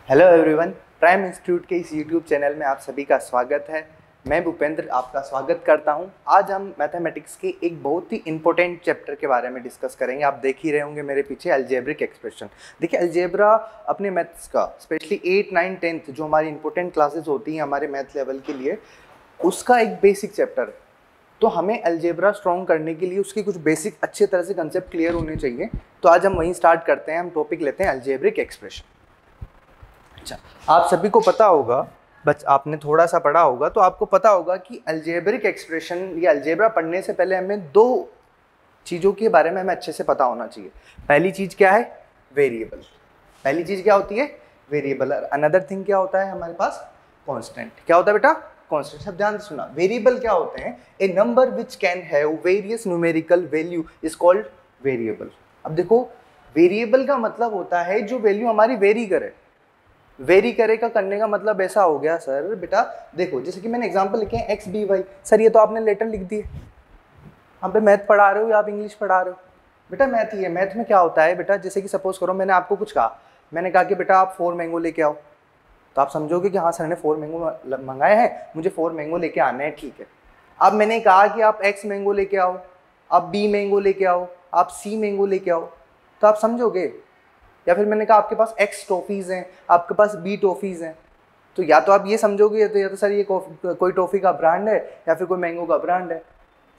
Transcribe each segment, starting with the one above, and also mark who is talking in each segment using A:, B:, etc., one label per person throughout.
A: Hello everyone, prime institute के इस YouTube channel में आप सभी का स्वागत है। मैं भूपेंद्र आपका स्वागत करता हूं। आज हम मैथमेटिक्स के एक बहुत ही इंपॉर्टेंट चैप्टर के बारे में डिस्कस करेंगे। आप देख ही रहे होंगे मेरे पीछे अलजेब्रिक एक्सप्रेशन। देखिए, अलजेब्रा अपने मैथ्स का स्पेशली 8, 9, 10 जो हमारी इंपॉर्टेंट क्लासेस होती हैं हमारे मैथ लेवल के लिए, उसका एक बेसिक चैप्टर है। तो हमें अलजेब्रा स्ट्रॉन्ग करने के लिए उसके कुछ बेसिक अच्छे तरह से कंसेप्ट क्लियर होने चाहिए। तो आज हम वहीं स्टार्ट करते हैं। हम टॉपिक लेते हैं अलजेब्रिक एक्सप्रेशन। अच्छा, आप सभी को पता होगा, बस आपने थोड़ा सा पढ़ा होगा तो आपको पता होगा कि अलजेब्रिक एक्सप्रेशन या अलजेब्रा पढ़ने से पहले हमें दो चीज़ों के बारे में हमें अच्छे से पता होना चाहिए। पहली चीज़ क्या है? वेरिएबल। पहली चीज़ क्या होती है? वेरिएबल। और अनदर थिंग क्या होता है हमारे पास? कांस्टेंट। क्या होता है बेटा? कांस्टेंट। सब ध्यान से सुना। वेरिएबल क्या होते हैं? A number which can have various numerical value is called variable. अब देखो, वेरिएबल का मतलब होता है जो वैल्यू हमारी वेरी करे। वेरी करे का करने का मतलब ऐसा हो गया सर बेटा, देखो जैसे कि मैंने एग्जांपल लिखे हैं एक्स बी वाई। सर ये तो आपने लेटर लिख दिए। आप पे मैथ पढ़ा रहे हो या आप इंग्लिश पढ़ा रहे हो? बेटा मैथ ही है। मैथ में क्या होता है बेटा, जैसे कि सपोज करो मैंने आपको कुछ कहा, मैंने कहा कि बेटा आप 4 मैंगो लेके आओ, तो आप समझोगे कि हाँ सर ने 4 मैंगो मंगाए हैं, मुझे 4 मैंगो लेके आने हैं, ठीक है। अब मैंने कहा कि आप एक्स मैंगो लेके आओ, आप बी मैंगो लेके आओ, आप सी मैंगो लेके आओ, तो आप समझोगे। या फिर मैंने कहा आपके पास एक्स टॉफ़ीज़ हैं, आपके पास बी टॉफ़ीज़ हैं, तो या तो आप ये समझोगे या तो सर ये कोई टॉफ़ी का ब्रांड है या फिर कोई मैंगो का ब्रांड है।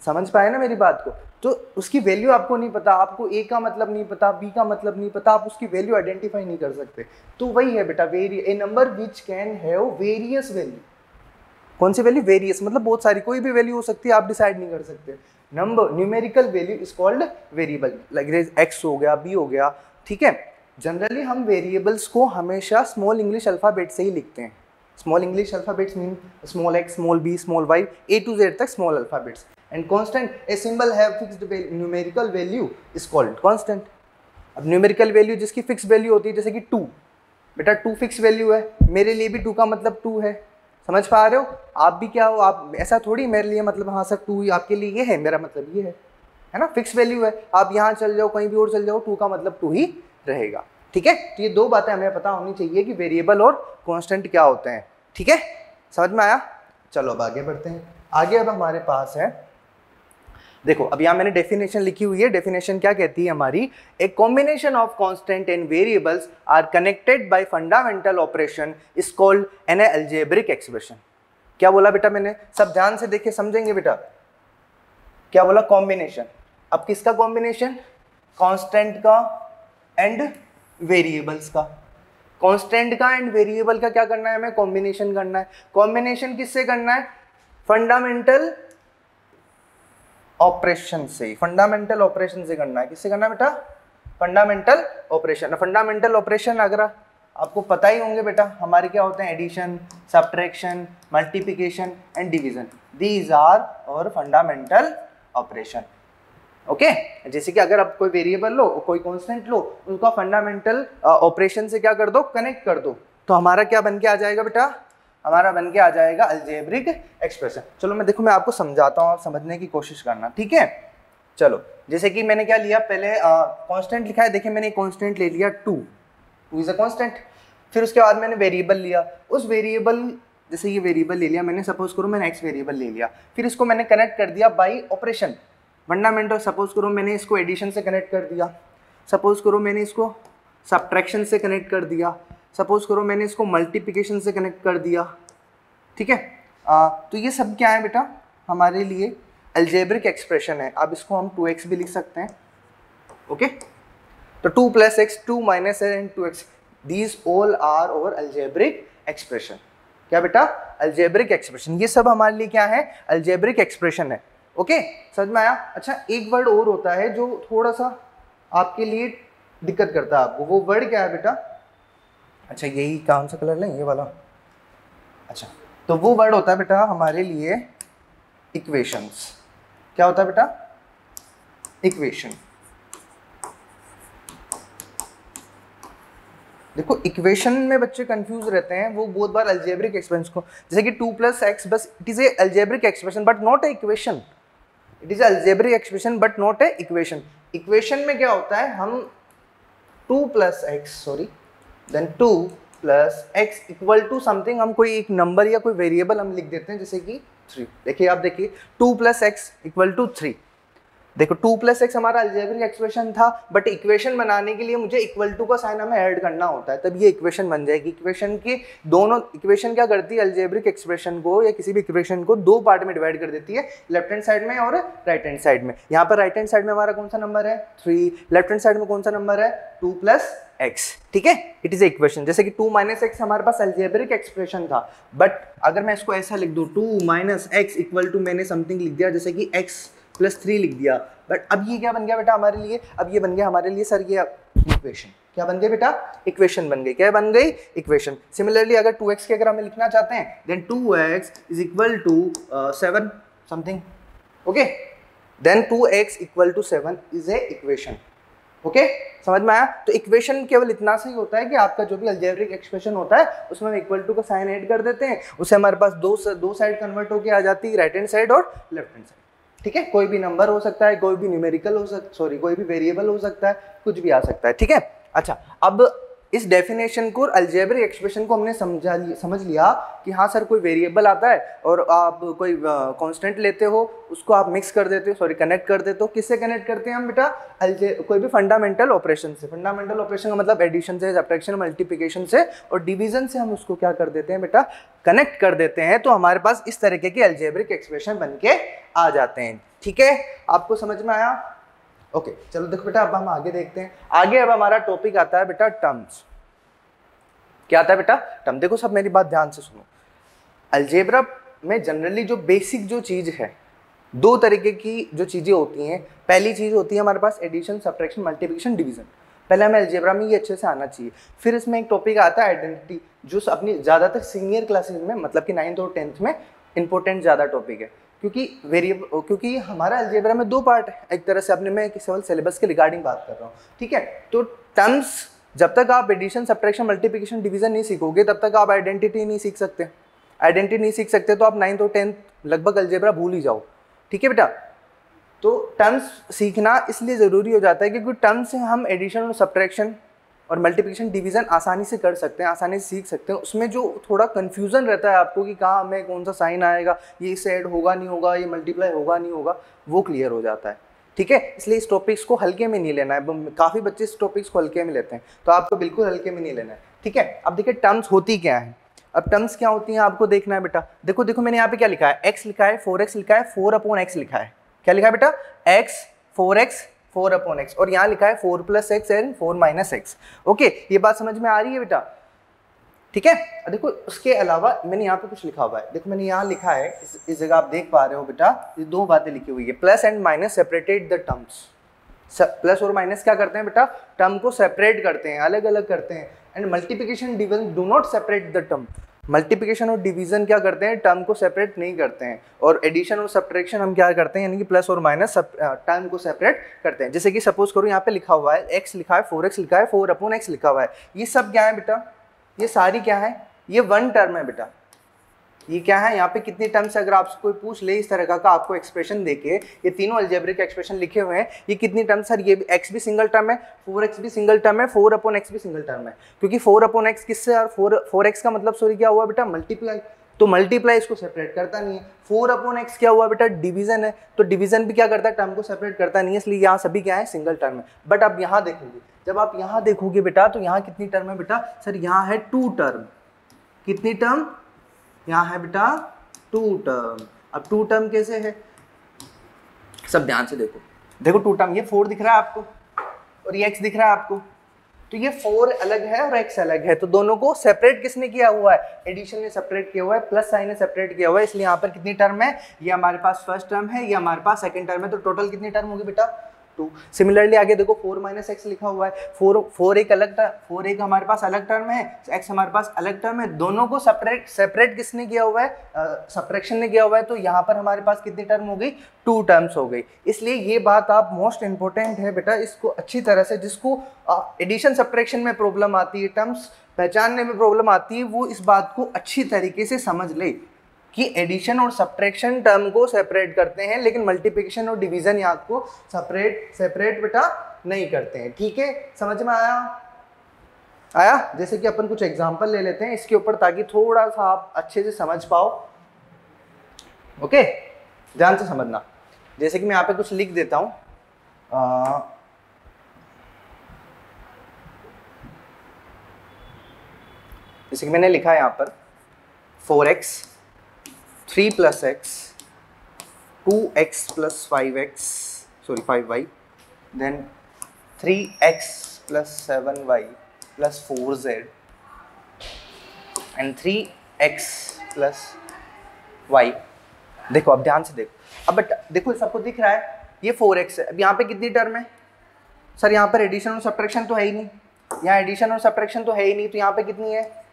A: समझ पाए ना मेरी बात को? तो उसकी वैल्यू आपको नहीं पता, आपको ए का मतलब नहीं पता, बी का मतलब नहीं पता, आप उसकी वैल्यू आइडेंटिफाई नहीं कर सकते। तो वही है बेटा a number which can have various value. कौन सी वैल्यू? वेरियस मतलब बहुत सारी, कोई भी वैल्यू हो सकती है, आप डिसाइड नहीं कर सकते। Number numerical value is called variable. Like x हो गया, बी हो गया, ठीक है। जनरली हम वेरिएबल्स को हमेशा स्मॉल इंग्लिश अल्फ़ाबेट से ही लिखते हैं। Small English alphabets mean small X, small B, small Y, A to Z तक small alphabets. And constant, a symbol have fixed numerical value is called constant. अब numerical value जिसकी fix value होती है, जैसे कि 2, बेटा 2 फिक्स वैल्यू है, मेरे लिए भी 2 का मतलब 2 है। समझ पा रहे हो? आप भी क्या हो, आप ऐसा थोड़ी मेरे लिए मतलब हाँ सर 2 आपके लिए ये है, मेरा मतलब ये है ना, फिक्स वैल्यू है। आप यहाँ चल जाओ, कहीं भी और चल जाओ, 2 का मतलब 2 ही रहेगा, ठीक है। तो ये दो बातें हमें पता होनी चाहिए कि वेरिएबल और कांस्टेंट क्या होते हैं, ठीक है। समझ में आया? चलो अब आगे बढ़ते हैं। आगे अब हमारे पास है, देखो अब यहाँ मैंने डेफिनेशन लिखी हुई है। डेफिनेशन क्या कहती है हमारी? A combination of constant and variables are connected by fundamental operation is called an algebraic expression. क्या बोला बेटा मैंने? सब ध्यान से देखिए, समझेंगे बेटा। क्या बोला? कॉम्बिनेशन। अब किसका कॉम्बिनेशन? कांस्टेंट का एंड वेरिएबल्स का। कांस्टेंट का एंड वेरिएबल का क्या करना है हमें? कॉम्बिनेशन करना है। कॉम्बिनेशन किससे करना है? फंडामेंटल ऑपरेशन से। फंडामेंटल ऑपरेशन से करना है। किससे करना है बेटा? Fundamental operation. फंडामेंटल ऑपरेशन अगर आपको पता ही होंगे बेटा, हमारे क्या होते हैं? Addition, subtraction, multiplication and division. These are our fundamental operation, okay. जैसे कि अगर आप कोई वेरिएबल लो, कोई कांस्टेंट लो, उनका फंडामेंटल ऑपरेशन से क्या कर दो? कनेक्ट कर दो, तो हमारा क्या बन के आ जाएगा बेटा? हमारा बन के आ जाएगा अलजेब्रिक एक्सप्रेशन। चलो मैं आपको समझाता हूँ, आप समझने की कोशिश करना, ठीक है। चलो जैसे कि मैंने क्या लिया, पहले कांस्टेंट लिखा है। देखिए मैंने कांस्टेंट ले लिया 2 इज अ कांस्टेंट। फिर उसके बाद मैंने वेरिएबल लिया। उस वेरिएबल, जैसे ये वेरिएबल ले लिया मैंने, सपोज करो मैंने एक्स वेरिएबल ले लिया, फिर इसको मैंने कनेक्ट कर दिया बाई ऑपरेशन, फंडामेंटल। सपोज करो मैंने इसको एडिशन से कनेक्ट कर दिया, सपोज करो मैंने इसको सब्ट्रैक्शन से कनेक्ट कर दिया, सपोज करो मैंने इसको मल्टीप्लिकेशन से कनेक्ट कर दिया, ठीक है। तो ये सब क्या है बेटा? हमारे लिए अलजेब्रिक एक्सप्रेशन है। अब इसको हम 2x भी लिख सकते हैं, ओके। तो 2 + x, 2 - x and 2x, these all are over algebraic expression. क्या बेटा? Algebraic expression. ये सब हमारे लिए क्या है? अलजेब्रिक एक्सप्रेशन है, ओके। समझ में आया? अच्छा, एक वर्ड और होता है जो थोड़ा सा आपके लिए दिक्कत करता है आपको। वो वर्ड क्या है बेटा? अच्छा, यही कौन सा कलर लें? ये वाला। अच्छा, तो वो वर्ड होता है बेटा हमारे लिए इक्वेशंस। क्या होता है बेटा? इक्वेशन। देखो इक्वेशन में बच्चे कंफ्यूज रहते हैं, वो बहुत बार अलजेब्रिक एक्सप्रेशन को, जैसे कि 2 + x, बस it is a algebraic expression but not a equation. It is algebraic expression but not a equation. Equation में क्या होता है? हम 2 + x, then 2 plus x equal to something, हम कोई एक नंबर या कोई वेरिएबल हम लिख देते हैं, जैसे कि 3। देखिए आप देखिए 2 प्लस एक्स इक्वल टू 3। देखो 2 प्लस एक्स हमारा अलजेब्रिक एक्सप्रेशन था, बट इक्वेशन बनाने के लिए मुझे इक्वल टू का साइन हमें ऐड करना होता है, तब ये इक्वेशन बन जाएगी। इक्वेशन की दोनों इक्वेशन क्या करती है, अलजेब्रिक एक्सप्रेशन को या किसी भी इक्वेशन को दो पार्ट में डिवाइड कर देती है, लेफ्ट हैंड साइड में और राइट हैंड साइड में। यहाँ पर राइट हैंड साइड में हमारा कौन सा नंबर है 3, लेफ्ट हैंड साइड में कौन सा नंबर है 2 प्लस एक्स। ठीक है, इट इज इक्वेशन। जैसे कि 2 माइनस एक्स हमारे पास अलजेब्रिक एक्सप्रेशन था, बट अगर मैं इसको ऐसा लिख दूं 2 माइनस एक्स इक्वल टू, मैंने समथिंग लिख दिया जैसे कि x प्लस 3 लिख दिया, बट अब ये क्या बन गया बेटा हमारे लिए, अब ये बन गया हमारे लिए सर ये इक्वेशन। क्या बन गई बेटा, इक्वेशन बन गई। क्या बन गई, इक्वेशन। सिमिलरली अगर 2x के अगर हमें लिखना चाहते हैं, then 2x is equal to 7 something, okay, then 2x equal to 7 is a equation. Okay, समझ में आया। तो इक्वेशन केवल इतना से ही होता है कि आपका जो भी अलजेब्रिक एक्सप्रेशन होता है उसमें हम इक्वल टू का साइन ऐड कर देते हैं, उससे हमारे पास दो साइड कन्वर्ट होकर आ जाती है, राइट हैंड साइड और लेफ्ट हैंड साइड। ठीक है, कोई भी नंबर हो सकता है, कोई भी न्यूमेरिकल हो सकता, सॉरी कोई भी वेरिएबल हो सकता है, कुछ भी आ सकता है। ठीक है, अच्छा, अब इस डेफिनेशन को, अलजेब्रिक एक्सप्रेशन को हमने समझ लिया कि हाँ सर कोई वेरिएबल आता है और आप कोई कांस्टेंट लेते हो, उसको आप मिक्स कर देते हो, सॉरी कनेक्ट कर देते हो। किससे कनेक्ट करते हैं हम बेटा, कोई भी फंडामेंटल ऑपरेशन से। फंडामेंटल ऑपरेशन का मतलब एडिशन से, सब्ट्रैक्शन, मल्टीप्लिकेशन से और डिवीजन से हम उसको क्या कर देते हैं बेटा, कनेक्ट कर देते हैं, तो हमारे पास इस तरीके के अलजेब्रिक एक्सप्रेशन बन के आ जाते हैं। ठीक है, आपको समझ में आया। ओके, चलो देखो बेटा अब हम आगे देखते हैं। आगे अब हमारा टॉपिक आता है बेटा टर्म्स। क्या आता है बेटा, टर्म। देखो सब मेरी बात ध्यान से सुनो। अलजेब्रा में जनरली जो बेसिक जो चीज है, दो तरीके की जो चीजें होती हैं। पहली चीज होती है हमारे पास एडिशन, सब्ट्रैक्शन, मल्टीप्लिकेशन, डिवीजन। पहले हमें अलजेब्रा में ये अच्छे से आना चाहिए। फिर इसमें एक टॉपिक आता है आइडेंटिटी, जो अपनी ज्यादातर सीनियर क्लासेस में, मतलब कि 9th और 10th में इंपॉर्टेंट ज्यादा टॉपिक है, क्योंकि हमारा अलजेब्रा में दो पार्ट है एक तरह से। अपने मैं केवल सिलेबस के रिगार्डिंग बात कर रहा हूँ। ठीक है, तो टर्म्स, जब तक आप एडिशन, सब्ट्रैक्शन, मल्टीप्लिकेशन, डिवीजन नहीं सीखोगे तब तक आप आइडेंटिटी नहीं सीख सकते। आइडेंटिटी नहीं सीख सकते तो आप 9th और 10th लगभग अलजेब्रा भूल ही जाओ। ठीक है बेटा, तो टर्म्स सीखना इसलिए ज़रूरी हो जाता है क्योंकि टर्म्स से हम एडिशन और सब्ट्रैक्शन और मल्टीप्लिकेशन, डिवीजन आसानी से कर सकते हैं, आसानी से सीख सकते हैं। उसमें जो थोड़ा कन्फ्यूज़न रहता है आपको कि कहाँ में कौन सा साइन आएगा, ये इससे ऐड होगा नहीं होगा, ये मल्टीप्लाई होगा नहीं होगा, वो क्लियर हो जाता है। ठीक है, इसलिए इस टॉपिक्स को हल्के में नहीं लेना है। काफ़ी बच्चे इस टॉपिक्स को हल्के में लेते हैं, तो आपको बिल्कुल हल्के में नहीं लेना है। ठीक है, अब देखिए टर्म्स होती क्या है। अब टर्म्स क्या होती हैं आपको देखना है बेटा। देखो मैंने यहाँ पे क्या लिखा है, x लिखा है, 4x लिखा है, 4/x लिखा है। क्या लिखा है बेटा, x 4x 4/x, और यहाँ लिखा है 4 + x एंड 4 - x। ओके, ये बात समझ में आ रही है बेटा। ठीक है, देखो उसके अलावा मैंने यहाँ पे कुछ लिखा हुआ है। देखो मैंने यहाँ लिखा है, इस जगह आप देख पा रहे हो बेटा, ये दो बातें लिखी हुई है। Plus and minus separated the terms. Plus और माइनस क्या करते हैं बेटा, टर्म को सेपरेट करते हैं, अलग अलग करते हैं। And multiplication, division do not separate the term. Multiplication और डिवीजन क्या करते हैं, टर्म को सेपरेट नहीं करते हैं। और एडिशन और सब्ट्रैक्शन हम क्या करते हैं, यानी कि प्लस और माइनस टर्म को सेपरेट करते हैं। जैसे कि सपोज करो यहाँ पे लिखा हुआ है x लिखा है, 4x लिखा है, 4/x लिखा हुआ है। ये सब क्या है बेटा, ये सारी क्या है, ये वन टर्म है बेटा। ये क्या है, यहाँ पे कितनी टर्म्स, अगर आपसे कोई पूछ ले इस तरह का आपको एक्सप्रेशन देके, ये तीनों अलजेब्रिक एक्सप्रेशन लिखे हुए हैं, ये कितनी टर्म्स सर, ये x भी सिंगल टर्म है, 4x भी सिंगल टर्म है, 4/x भी सिंगल टर्म है। क्योंकि 4/x किससे, और 4x का मतलब सॉरी क्या हुआ बेटा, मल्टीप्लाई। तो मल्टीप्लाई इसको सेपरेट करता नहीं है। 4/x क्या हुआ बेटा, डिवीजन है। तो डिवीजन भी क्या करता है, टर्म को सेपरेट करता नहीं है, इसलिए यहाँ सभी क्या है, सिंगल टर्म है। बट अब यहाँ देखोगे, जब आप यहाँ देखोगे बेटा, तो यहाँ कितनी टर्म है बेटा, सर यहाँ है 2 टर्म। कितनी टर्म, यहाँ है बेटा 2 टर्म। अब 2 टर्म कैसे है, सब ध्यान से देखो 2 टर्म, ये 4 दिख रहा है आपको और ये x दिख रहा है आपको। तो ये 4 अलग है और x अलग है, तो दोनों को सेपरेट किसने किया हुआ है, एडिशन ने सेपरेट किया हुआ है, प्लस साइन ने सेपरेट किया हुआ है। इसलिए यहाँ पर कितनी टर्म है, ये हमारे पास फर्स्ट टर्म है, ये हमारे पास सेकंड टर्म है। तो टोटल कितनी टर्म होगी बेटा, 2। सिमिलरली आगे देखो 4 - x लिखा हुआ है। 4 एक अलग टर्म, 4 एक हमारे पास अलग टर्म है, x हमारे पास अलग टर्म है। दोनों को सेपरेट किसने किया हुआ है, सब्ट्रैक्शन ने किया हुआ है। तो यहाँ पर हमारे पास कितनी टर्म हो गई, 2 टर्म्स हो गई। इसलिए ये बात आप मोस्ट इंपॉर्टेंट है बेटा, इसको अच्छी तरह से, जिसको एडिशन सब्ट्रैक्शन में प्रॉब्लम आती है, टर्म्स पहचानने में प्रॉब्लम आती है, वो इस बात को अच्छी तरीके से समझ ले कि एडिशन और सब्ट्रैक्शन टर्म को सेपरेट करते हैं, लेकिन मल्टीप्लिकेशन और डिवीजन यहाँ को सेपरेट बेटा नहीं करते हैं। ठीक है, समझ में आया। आया? जैसे कि अपन कुछ एग्जांपल ले लेते हैं इसके ऊपर ताकि थोड़ा सा आप अच्छे से समझ पाओ। ओके, ध्यान से समझना। जैसे कि मैं यहाँ पे कुछ लिख देता हूँ, जैसे कि मैंने लिखा है यहाँ पर 4x 3 + x 2x + 5x sorry 5y then 3x + 7y + 4z and 3x + y। देखो अब ध्यान से देखो, अब बट देखो सबको दिख रहा है ये 4x है। अब यहाँ पे कितनी टर्म है सर? यहाँ पर एडिशन और सब्ट्रैक्शन तो है ही नहीं, यहाँ एडिशन और सब्ट्रैक्शन तो है ही नहीं, तो यहाँ पे कितनी है?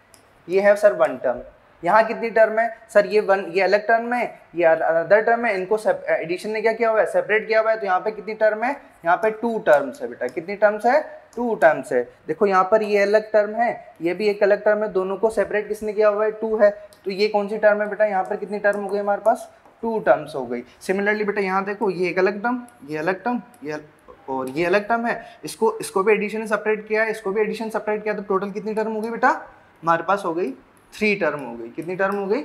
A: ये है सर 1 टर्म। यहाँ कितनी टर्म है सर? ये 1, ये अलग टर्म है, ये अदर टर्म है, इनको एडिशन ने क्या किया हुआ है? सेपरेट किया हुआ है। तो यहाँ पे कितनी टर्म है? यहाँ पे 2 टर्म्स है बेटा। कितनी टर्म्स है? 2 टर्म्स है। देखो यहाँ पर ये अलग टर्म है, ये भी एक अलग टर्म है, दोनों को सेपरेट किसने किया हुआ है? 2 है। तो ये कौन सी टर्म है बेटा? यहाँ पर कितनी टर्म हो गई हमारे पास? 2 टर्म्स हो गई। सिमिलरली बेटा यहाँ देखो, ये एक अलग टर्म, ये अलग टर्म, ये और ये अलग टर्म है, इसको भी एडिशन सेपरेट किया है, इसको भी एडिशन सेपरेट किया, तो टोटल कितनी टर्म हो गई बेटा? हमारे पास हो गई 3 टर्म हो गई। कितनी टर्म हो गई?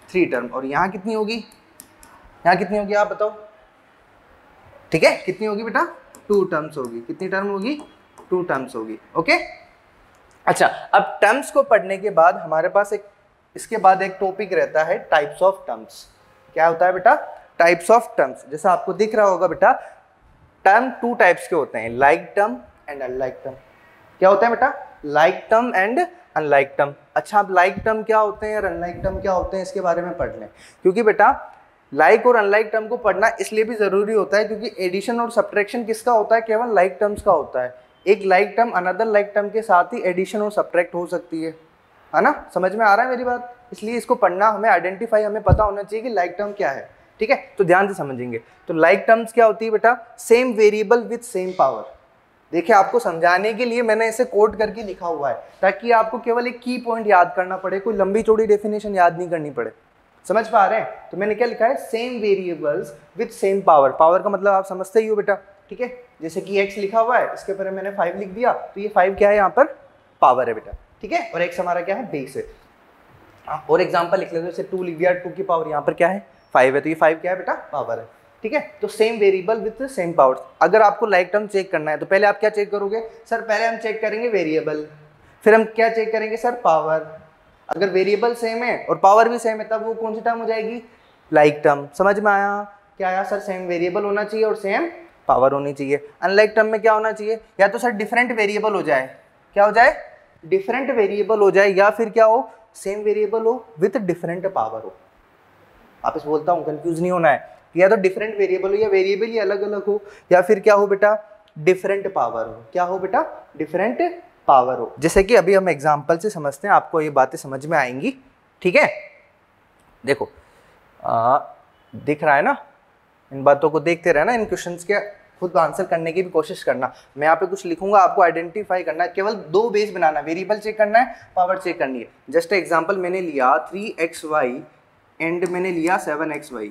A: 3 टर्म। और यहाँ कितनी होगी? यहाँ कितनी होगी आप बताओ? ठीक है, कितनी होगी बेटा? 2 टर्म्स होगी। कितनी टर्म होगी? 2 टर्म्स होगी। ओके, अच्छा अब टर्म्स को पढ़ने के बाद हमारे पास इसके बाद एक टॉपिक रहता है टाइप्स ऑफ टर्म्स। क्या होता है बेटा? Types of terms. जैसा आपको दिख रहा होगा बेटा, टर्म 2 टाइप्स के होते हैं, like term and unlike term. क्या होता है बेटा? Like term and unlike term. अच्छा, अब लाइक टर्म क्या होते हैं और अनलाइक टर्म क्या होते हैं इसके बारे में पढ़ लें, क्योंकि बेटा लाइक और अनलाइक टर्म को पढ़ना इसलिए भी जरूरी होता है क्योंकि एडिशन और सब्ट्रैक्शन किसका होता है? केवल लाइक टर्म्स का होता है। एक like term another like term के साथ ही एडिशन और सब्ट्रैक्ट हो सकती है ना? समझ में आ रहा है मेरी बात? इसलिए इसको पढ़ना हमें आइडेंटिफाई, हमें पता होना चाहिए कि लाइक टर्म क्या है। ठीक है, तो ध्यान से समझेंगे। तो लाइक टर्म्स क्या होती है बेटा? Same variable with same power. देखिए आपको समझाने के लिए मैंने इसे कोड करके लिखा हुआ है ताकि आपको केवल एक की पॉइंट याद करना पड़े, कोई लंबी चौड़ी डेफिनेशन याद नहीं करनी पड़े। समझ पा रहे हैं? तो मैंने क्या लिखा है? Same variables with same power. Power का मतलब आप समझते ही हो बेटा। ठीक है, जैसे कि x लिखा हुआ है, इसके ऊपर मैंने 5 लिख दिया, तो ये 5 क्या है? यहाँ पर पावर है बेटा। ठीक है, और x हमारा क्या है? बेस है। और एग्जाम्पल लिख लेते, जैसे 2 लिख दिया, 2 की पावर यहाँ पर क्या है? 5 है, तो ये 5 क्या है बेटा? पावर है। ठीक है, तो same variable with same power. अगर आपको लाइक टर्म चेक करना है तो पहले आप क्या चेक करोगे सर? पहले हम चेक करेंगे वेरिएबल, फिर हम क्या चेक करेंगे सर? पावर। अगर वेरिएबल सेम है और पावर भी सेम है तब वो कौन सी टर्म हो जाएगी? Like term. समझ में आया? क्या आया सर? सेम वेरिएबल होना चाहिए और सेम पावर होनी चाहिए। अनलाइक टर्म में क्या होना चाहिए? या तो सर डिफरेंट वेरिएबल हो जाए, क्या हो जाए? डिफरेंट वेरिएबल हो जाए, या फिर क्या हो? सेम वेरिएबल हो विथ डिफरेंट पावर हो। आपस बोलता हूँ, कंफ्यूज नहीं होना है। या तो डिफरेंट वेरिएबल हो, या वेरिएबल ही अलग अलग हो, या फिर क्या हो बेटा? डिफरेंट पावर हो। क्या हो बेटा? डिफरेंट पावर हो। जैसे कि अभी हम एग्जांपल से समझते हैं, आपको ये बातें समझ में आएंगी। ठीक है, देखो दिख रहा है ना? इन बातों को देखते रहना, इन क्वेश्चंस के खुद आंसर करने की भी कोशिश करना। मैं यहाँ पे कुछ लिखूंगा, आपको आइडेंटिफाई करना है। केवल 2 बेस बनाना, वेरिएबल चेक करना है, पावर चेक करनी है। जस्ट एग्जांपल मैंने लिया 3xy एंड मैंने लिया 7xy।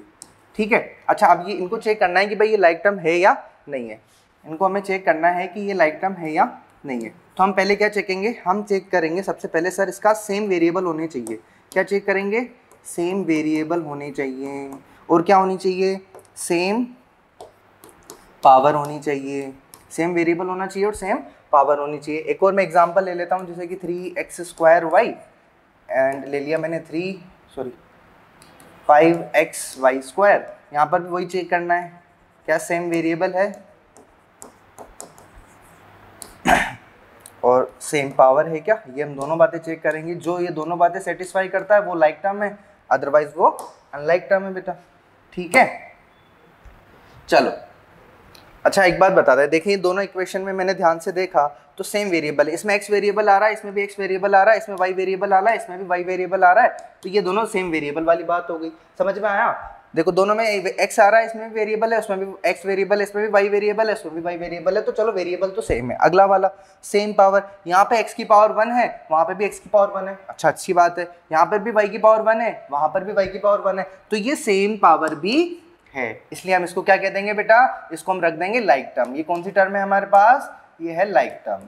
A: ठीक है, अच्छा अब ये इनको चेक करना है कि भाई ये लाइक टर्म है या नहीं है। इनको हमें चेक करना है कि ये लाइक टर्म है या नहीं है। तो हम पहले क्या चेकेंगे? हम चेक करेंगे सबसे पहले सर इसका सेम वेरिएबल होने चाहिए। क्या चेक करेंगे? सेम वेरिएबल होने चाहिए। और क्या होनी चाहिए? सेम पावर होनी चाहिए। सेम वेरिएबल होना चाहिए और सेम पावर होनी चाहिए। एक और मैं एग्जांपल ले लेता हूँ, जैसे कि 3x² एंड ले लिया मैंने 5xy²। यहाँ पर भी वही चेक करना है, क्या सेम वेरिएबल है और सेम पावर है क्या? ये हम दोनों बातें चेक करेंगे। जो ये दोनों बातें सेटिस्फाई करता है वो लाइक टर्म है, अदरवाइज वो अनलाइक टर्म है बेटा। ठीक है, चलो अच्छा एक बात बता दें, देखिए दोनों इक्वेशन में मैंने ध्यान से देखा तो सेम वेरिएबल है। इसमें x वेरिएबल आ रहा है, इसमें भी x वेरिएबल आ रहा है, इसमें y वेरिएबल आ रहा है, इसमें भी y वेरिएबल आ रहा है। तो ये दोनों सेम वेरिएबल वाली बात हो गई। समझ में आया? देखो दोनों में x आ रहा है, इसमें भी वेरिएबल है, उसमें भी x वेरिएबल है, इसमें भी y वेरिएबल है, उसमें भी y वेरिएबल है। तो चलो वेरिएबल तो सेम है। अगला वाला सेम पावर, यहाँ पे x की पावर 1 है, वहाँ पे भी x की पावर 1 है। अच्छा अच्छी बात है। यहाँ पर भी y की पावर 1 है, वहाँ पर भी y की पावर 1 है। तो ये सेम पावर भी है, इसलिए हम इसको क्या कह देंगे बेटा? इसको हम रख देंगे लाइक टर्म। ये कौन सी टर्म है हमारे पास? ये है लाइक टर्म।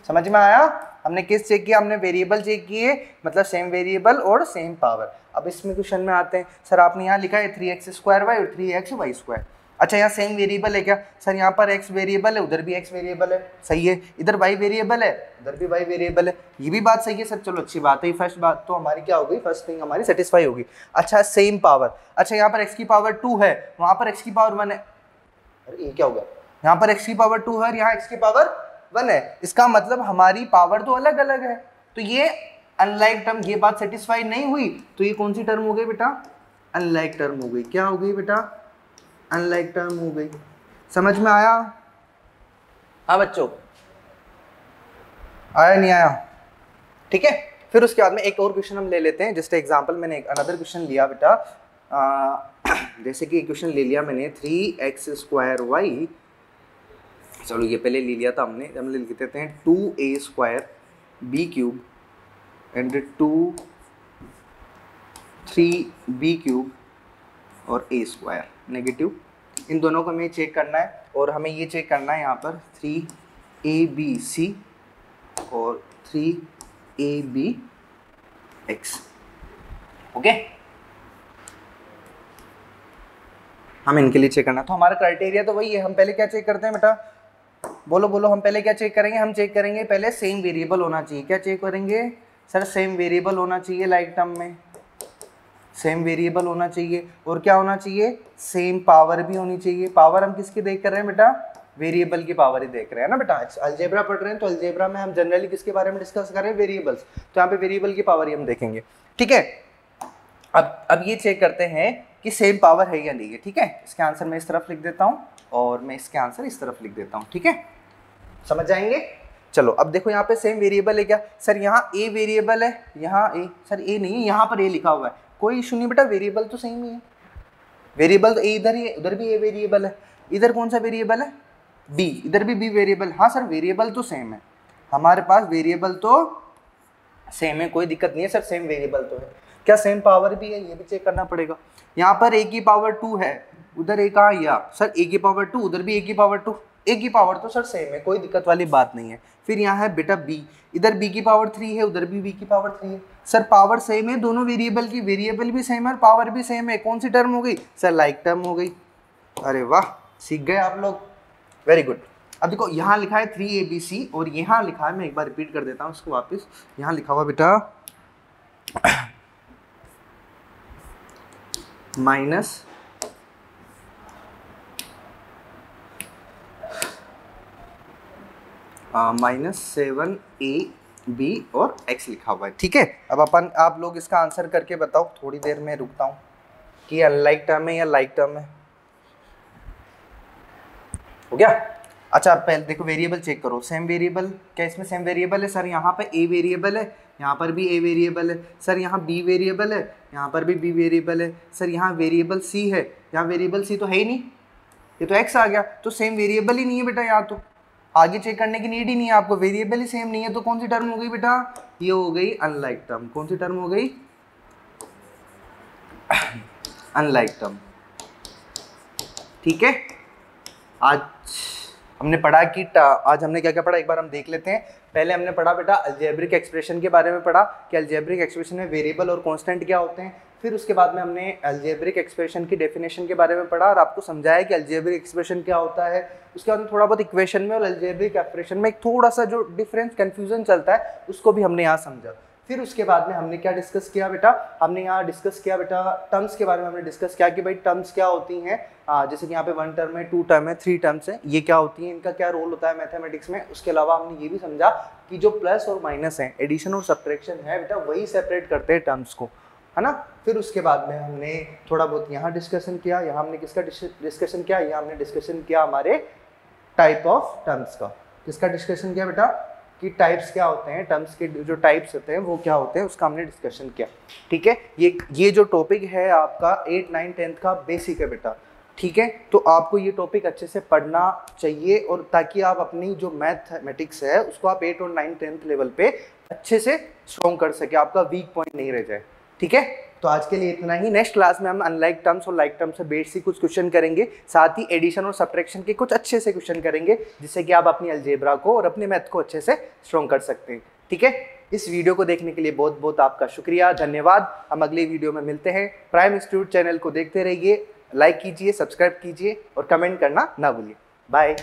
A: समझ में आया? हमने किस चेक किया? हमने वेरिएबल चेक किए, मतलब सेम वेरिएबल और सेम पावर। अब इसमें क्वेश्चन में आते हैं, सर आपने यहाँ लिखा है 3x² और 3xy²। अच्छा यहाँ सेम वेरिएबल है क्या? सर यहाँ पर x वेरिएबल है, उधर भी x वेरिएबल है, सही है। इधर y वेरिएबल है, उधर भी y वेरिएबल है, ये भी बात सही है सर। चलो अच्छी बात है, फर्स्ट बात तो हमारी क्या हो गई, फर्स्ट थिंग हमारी सेटिस्फाई होगी। अच्छा सेम पावर, अच्छा यहाँ पर x की पावर 2 है, वहाँ पर x की पावर 1 है। अरे ये क्या हो गया? यहाँ पर x की पावर 2 है, यहाँ x की पावर 1 है, इसका मतलब हमारी पावर तो अलग अलग है। तो ये अनलाइक टर्म, ये बात सेटिस्फाई नहीं हुई, तो ये कौन सी टर्म हो गई बेटा? अनलाइक टर्म हो गई। क्या हो गई बेटा? अनलाइक टर्म हो गई। समझ में आया? हाँ बच्चों, आया नहीं आया? ठीक है। फिर उसके बाद में एक और क्वेश्चन हम ले लेते हैं, जस्ट एग्जांपल मैंने एक अनदर क्वेश्चन लिया बेटा, जैसे कि क्वेश्चन ले लिया मैंने 3x² चलो ये पहले ले लिया था हमने, हम लिख देते हैं 2a² b³ एंड 3b³ और a² नेगेटिव। इन दोनों को हमें चेक करना है, और हमें ये चेक करना है यहाँ पर 3abc और 3abx। ओके, हम इनके लिए चेक करना है। तो हमारा क्राइटेरिया तो वही है, हम पहले क्या चेक करते हैं बेटा? बोलो बोलो, हम पहले क्या चेक करेंगे? हम चेक करेंगे पहले सेम वेरिएबल होना चाहिए। क्या चेक करेंगे सर? सेम वेरिएबल होना चाहिए, लाइक टर्म में सेम वेरिएबल होना चाहिए, और क्या होना चाहिए? सेम पावर भी होनी चाहिए। पावर हम किसकी देख कर रहे हैं बेटा? वेरिएबल की पावर ही देख रहे हैं ना बेटा। अलजेब्रा पढ़ रहे हैं तो अलजेब्रा में हम जनरली किसके बारे में डिस्कस कर रहे हैं? वेरिएबल्स। तो यहाँ पे वेरिएबल की पावर ही हम देखेंगे, ठीक है। अब ये चेक करते हैं कि सेम पावर है या नहीं है, ठीक है। इसके आंसर मैं इस तरफ लिख देता हूँ और मैं इसके आंसर इस तरफ लिख देता हूँ, ठीक है। समझ जाएंगे? चलो अब देखो यहाँ पे सेम वेरिएबल है क्या? सर यहाँ a वेरिएबल है, यहाँ a, सर a नहीं है, यहाँ पर a लिखा हुआ है, कोई इशू नहीं बेटा, वेरिएबल तो सेम ही है। वेरिएबल तो a इधर ही है, उधर भी a वेरिएबल है। इधर कौन सा वेरिएबल है? b, इधर भी b वेरिएबल। हाँ सर वेरिएबल तो सेम है, हमारे पास वेरिएबल तो सेम है, कोई दिक्कत नहीं है सर, सेम वेरिएबल तो है। क्या सेम पावर भी है? ये भी चेक करना पड़ेगा। यहाँ पर a की पावर 2 है, उधर a कहाँ? या सर a की पावर 2, उधर भी a की पावर 2, a की पावर तो सर सेम है, कोई दिक्कत वाली बात नहीं है। फिर यहाँ है बेटा b, इधर b की पावर 3 है, उधर भी b की पावर 3 है। सर पावर सेम है दोनों वेरिएबल की, वेरिएबल भी सेम है, पावर भी सेम है, कौन सी टर्म हो गई सर? लाइक टर्म हो गई। अरे वाह, सीख गए आप लोग, वेरी गुड। अब देखो यहाँ लिखा है 3abc और यहाँ लिखा है, मैं एक बार रिपीट कर देता हूँ इसको वापस। यहाँ लिखा हुआ बेटा माइनस -7ab और x लिखा हुआ है, ठीक है। अब अपन आप लोग इसका आंसर करके बताओ, थोड़ी देर में रुकता हूँ, कि अनलाइक टर्म है या लाइक टर्म है। हो गया? अच्छा पहले देखो वेरिएबल चेक करो, सेम वेरिएबल, क्या इसमें सेम वेरिएबल है? सर यहाँ पे a वेरिएबल है, यहाँ पर भी a वेरिएबल है। सर यहाँ b वेरिएबल है, यहाँ पर भी b वेरिएबल है। सर यहाँ वेरिएबल c है, यहाँ वेरिएबल c तो है ही नहीं, ये तो x आ गया, तो सेम वेरिएबल ही नहीं है बेटा। यहाँ तो आगे चेक करने की नीड ही नहीं है आपको, वेरिएबल ही सेम नहीं है, तो कौन सी टर्म हो गई बेटा? ये हो गई अनलाइक टर्म। कौन सी टर्म हो गई? अनलाइक टर्म, ठीक है। आज हमने पढ़ा कि आज हमने क्या क्या पढ़ा, एक बार हम देख लेते हैं। पहले हमने पढ़ा बेटा अलजेब्रिक एक्सप्रेशन के बारे में पढ़ा कि अलजेब्रिक एक्सप्रेशन में वेरिएबल और कांस्टेंट क्या होते हैं। फिर उसके बाद में हमने अलजेब्रिक एक्सप्रेशन की डेफिनेशन के बारे में पढ़ा और आपको समझाया कि अलजेब्रिक एक्सप्रेशन क्या होता है। उसके बाद में थोड़ा बहुत इक्वेशन में और अलजेब्रिक एक्सप्रेशन में एक थोड़ा सा जो डिफरेंस कन्फ्यूजन चलता है उसको भी हमने यहाँ समझा। फिर उसके बाद में हमने क्या डिस्कस किया बेटा? हमने यहाँ डिस्कस किया बेटा टर्म्स के बारे में। हमने डिस्कस किया कि भाई टर्म्स क्या होती हैं, जैसे कि यहाँ पे 1 टर्म है, 2 टर्म है, 3 टर्म्स है, ये क्या होती हैं, इनका क्या रोल होता है मैथमेटिक्स में। उसके अलावा हमने ये भी समझा कि जो प्लस और माइनस है, एडिशन और सब्ट्रैक्शन है बेटा, वही सेपरेट करते हैं टर्म्स को, है ना। फिर उसके बाद में हमने थोड़ा बहुत यहाँ डिस्कशन किया, यहाँ हमने किसका डिस्कशन किया, यहाँ हमने डिस्कशन किया हमारे टाइप ऑफ टर्म्स का। किसका डिस्कशन किया बेटा? कि टाइप्स क्या होते हैं, टर्म्स के जो टाइप्स होते हैं वो क्या होते हैं, उसका हमने डिस्कशन किया, ठीक है। ये जो टॉपिक है आपका 8, 9, 10 का बेसिक है बेटा, ठीक है। तो आपको ये टॉपिक अच्छे से पढ़ना चाहिए, और ताकि आप अपनी जो मैथमेटिक्स है उसको आप 8 और 9, 10 लेवल पे अच्छे से स्ट्रॉन्ग कर सके, आपका वीक पॉइंट नहीं रह जाए, ठीक है। तो आज के लिए इतना ही। नेक्स्ट क्लास में हम अनलाइक टर्म्स और लाइक टर्म्स से बेसिक कुछ क्वेश्चन करेंगे, साथ ही एडिशन और सब्ट्रैक्शन के कुछ अच्छे से क्वेश्चन करेंगे, जिससे कि आप अपनी अलजेब्रा को और अपने मैथ को अच्छे से स्ट्रॉन्ग कर सकते हैं। ठीक है, इस वीडियो को देखने के लिए बहुत बहुत आपका शुक्रिया, धन्यवाद। हम अगले वीडियो में मिलते हैं। प्राइम इंस्टीट्यूट चैनल को देखते रहिए, लाइक कीजिए, सब्सक्राइब कीजिए और कमेंट करना ना भूलिए। बाय।